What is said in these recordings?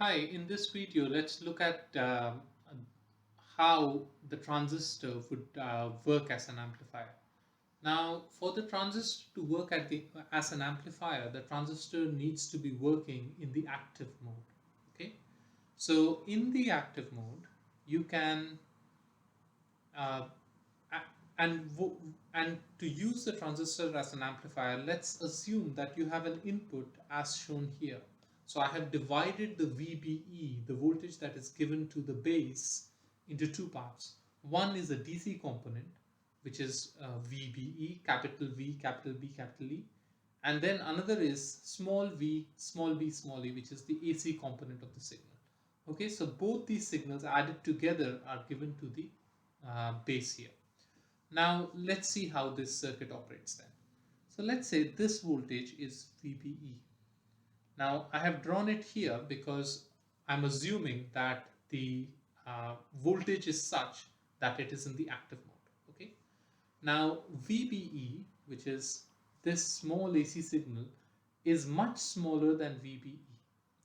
Hi, in this video, let's look at how the transistor would work as an amplifier. Now, for the transistor to work as an amplifier, the transistor needs to be working in the active mode. Okay, so in the active mode, you can uh, and and to use the transistor as an amplifier, let's assume that you have an input as shown here. So I have divided the VBE, the voltage that is given to the base, into two parts. One is a DC component, which is VBE, capital V, capital B, capital E. And then another is small v, small b, small e, which is the AC component of the signal. Okay, so both these signals added together are given to the base here. Now let's see how this circuit operates then. So let's say this voltage is VBE. Now I have drawn it here because I'm assuming that the voltage is such that it is in the active mode. Okay. Now VBE, which is this small AC signal, is much smaller than VBE.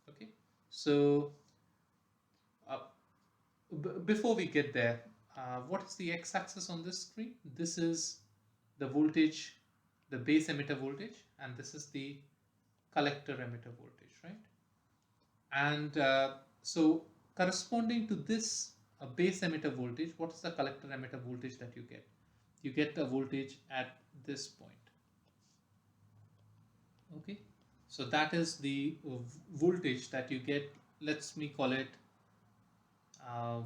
Okay. So uh, before we get there, what is the x-axis on this screen? This is the voltage, the base emitter voltage, and this is the collector emitter voltage, right? And so corresponding to this base emitter voltage, what is the collector emitter voltage that you get? You get the voltage at this point. Okay, so that is the voltage that you get. Let's me call it uh,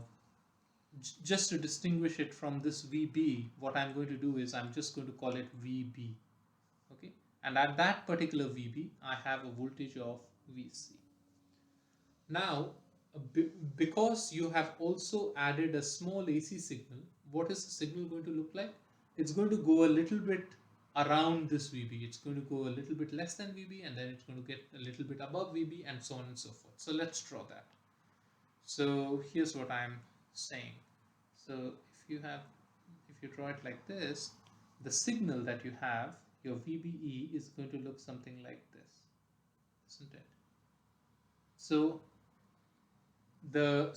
just to distinguish it from this VB. What I'm going to do is I'm just going to call it VB. Okay, and at that particular VB I have a voltage of VC. Now because you have also added a small AC signal, what is the signal going to look like? It's going to go a little bit around this VB. It's going to go a little bit less than VB, and then it's going to get a little bit above VB, and so on and so forth. So let's draw that. So here's what I'm saying. So if you draw it like this, the signal that you have, your VBE, is going to look something like this, isn't it? So the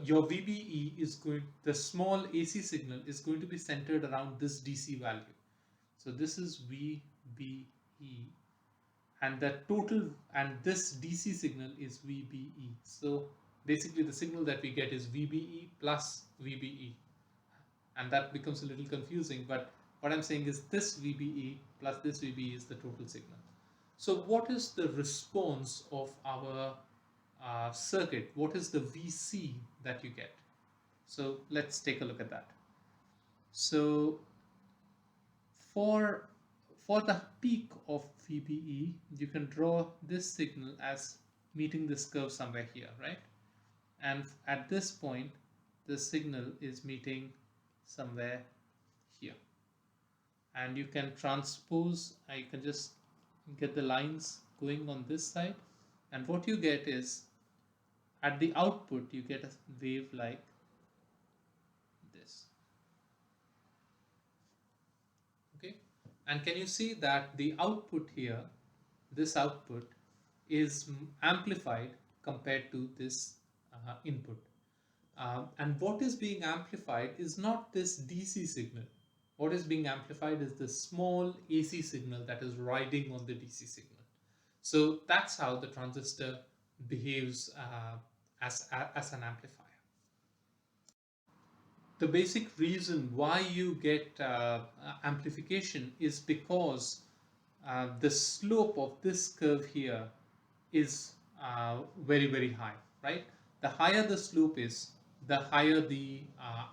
your VBE is going, the small AC signal is going to be centered around this DC value. So this is VBE, and the total, and this DC signal is VBE. So basically the signal that we get is VBE plus VBE, and that becomes a little confusing, but what I'm saying is this VBE plus this VBE is the total signal. So what is the response of our circuit? What is the VC that you get? So let's take a look at that. So for the peak of VBE, you can draw this signal as meeting this curve somewhere here, right? And at this point, the signal is meeting somewhere here. And you can transpose, I can just get the lines going on this side. And what you get is, at the output, you get a wave like this. Okay, and can you see that the output here, this output is amplified compared to this input, and what is being amplified is not this DC signal. What is being amplified is the small AC signal that is riding on the DC signal. So that's how the transistor behaves as an amplifier. The basic reason why you get amplification is because the slope of this curve here is very high, right? The higher the slope is, the higher the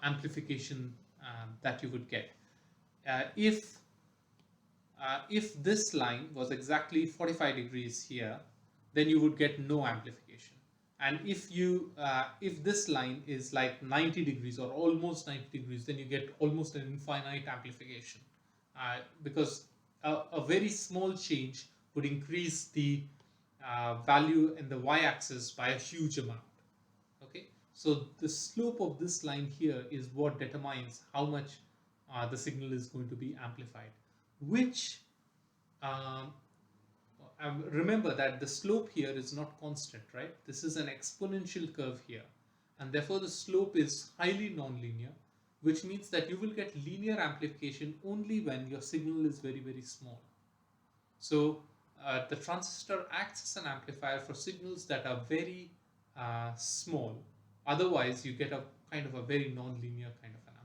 amplification that you would get. If this line was exactly 45 degrees here, then you would get no amplification. And if this line is like 90 degrees or almost 90 degrees, then you get almost an infinite amplification, because a very small change would increase the value in the y-axis by a huge amount. Okay, so the slope of this line here is what determines how much the signal is going to be amplified, which um, remember that the slope here is not constant, right? This is an exponential curve here, and therefore the slope is highly nonlinear, which means that you will get linear amplification only when your signal is very, very small. So the transistor acts as an amplifier for signals that are very small. Otherwise, you get a kind of a very non-linear kind of an